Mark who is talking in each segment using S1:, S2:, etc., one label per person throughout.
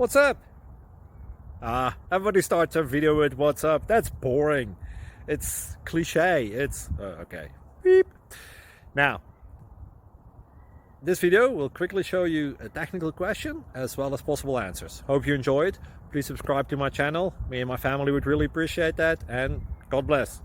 S1: What's up? Everybody starts a video with what's up. That's boring. It's cliche. It's okay. Beep. Now, this video will quickly show you a technical question as well as possible answers. Hope you enjoyed. Please subscribe to my channel. Me and my family would really appreciate that, and God bless.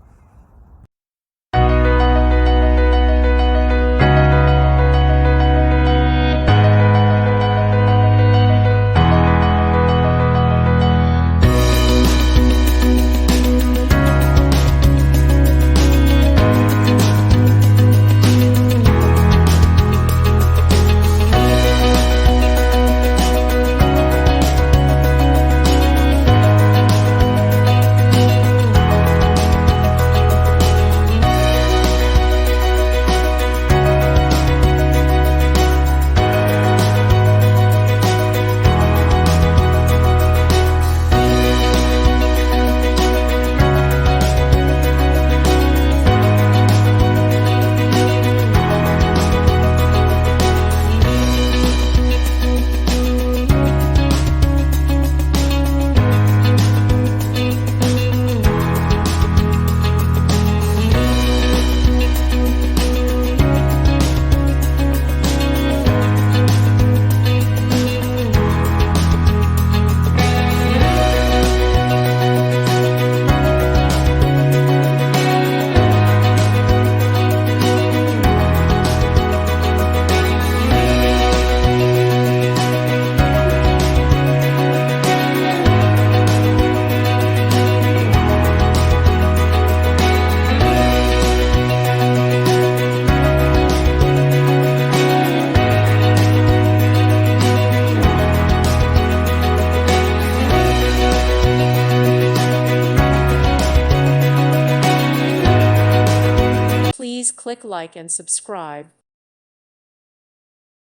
S2: Please click like and subscribe.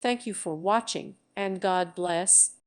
S2: Thank you for watching, and God bless.